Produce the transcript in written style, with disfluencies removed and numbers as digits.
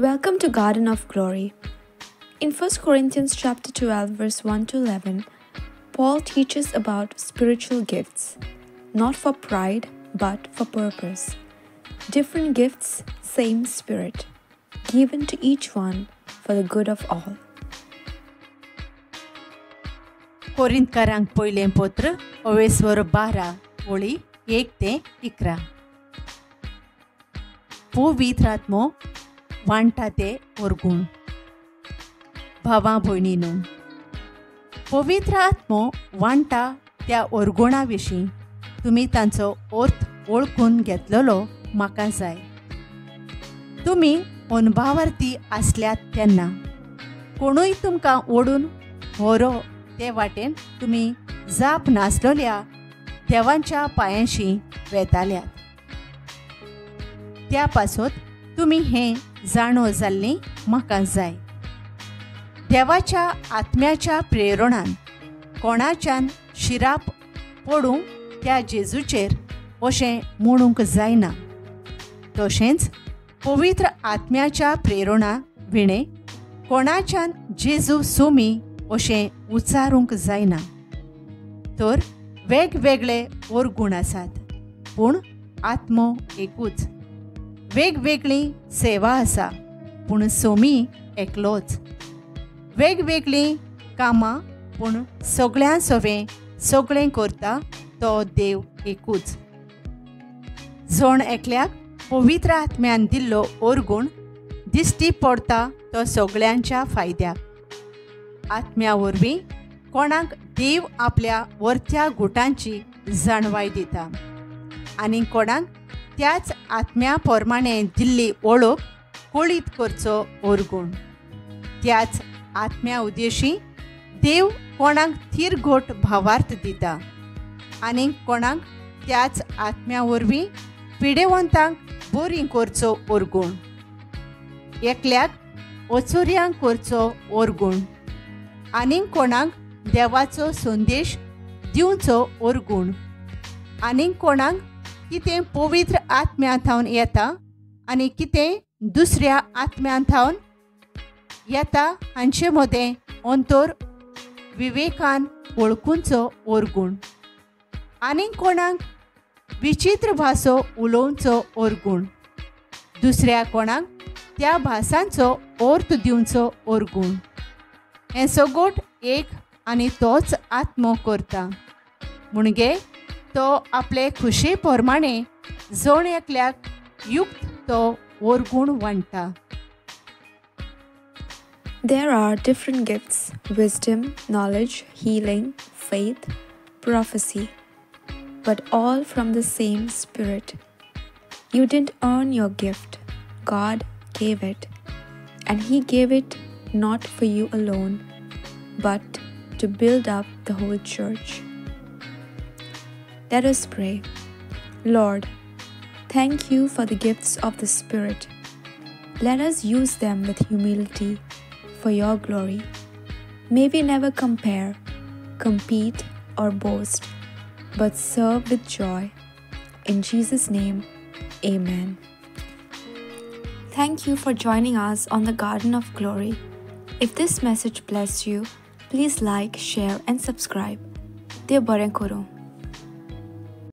Welcome to Garden of Glory. In 1 Corinthians chapter 12 verse 1 to 11, Paul teaches about spiritual gifts, not for pride but for purpose. Different gifts, same Spirit, given to each one for the good of all. कोरिंथकारांक पयलें पत्र 12 ओळी 1 ते 11. पवित्र आत्मो वांटा ते ओरगूण. भावां भयणींनो, पवित्र आत्मो वांटा त्या ओरगुणा विशीं तुमी तांचो अर्थ वळखून घेतलेलो म्हाका जाय. तुमी अनुभवार्थी आसल्यात तेन्ना कोणूय तुमकां ओडून व्हरो ते वाटेन तुमी जाप नासलेल्या देवांच्या पांयांशी वेताल्यात. त्या पासत तुमी हें जाणो जाल्लीं म्हाका जाय. देवाच्या आत्म्याच्या प्रेरणान कोणाच्यान शिराप पडूंक त्या जेजूचेर अशें म्हणूंक जायना. तशेंच पवित्र आत्म्याच्या प्रेरणा विणे कोणाच्यान जेजू सोमी अशें उच्चारूंक जायना. तर वेगवेगळे ओरगूण आसात, पूण आत्मो एकूच. वेगवेगळी सेवा आसा, पूण सोमी एकलोच. वेगवेगळीं कामां, पूण सगळ्यां सवें सगळें करता तो देव एकूच. जण एकल्याक पवित्र आत्म्यान दिल्लो ओरगूण दिश्टी पडटा तो सगळ्यांच्या फायद्याक. आत्म्या वरवीं कोणाक देव आपल्या वर्त्या गुटांची जाणवाय दिता आनी कोणाक त्याच आत्म्या प्रमाणें दिल्ली ओळख कळीत करचो ओरगूण. त्याच आत्म्या उद्देशी देव कोणाक थिरघोट भावार्थ दिता आनी कोणाक त्याच आत्म्या वरवीं पिडेवंतांक बरी करचो ओरगूण. एकल्याक ओचुऱ्यांक करचो ओरगूण आनी कोणाक देवाचो संदेश दिवचो ओरगूण आनी कोणाक कितें पवित्र आत्म्यांतावन येता आनी कितें दुसऱ्या आत्म्यांतावन येता हांचे मदें अंतर विवेकान वळखूंचो ओरगूण आनी कोणाक विचित्र भासो उलोवचो ओरगूण. दुसऱ्या कोणाक त्या भासांचो अर्थ दिवचो ओरगूण. हें सगोट एक आनी तोच आत्मो करता. म्हणजे तो आपले खुशे प्रमाणें जण एकल्याक युक्त तो ओरगूण वांटा. There are different gifts: wisdom, knowledge, healing, faith, prophecy, but all from the same Spirit. You didn't earn your gift. God gave it, and He gave it not for you alone, but to build up the whole church. Let us pray. Lord, thank you for the gifts of the Spirit. Let us use them with humility for your glory. May we never compare, compete, or boast, but serve with joy. In Jesus' name, Amen. Thank you for joining us on the Garden of Glory. If this message blessed you, please like, share, and subscribe. Dear Baren Koro.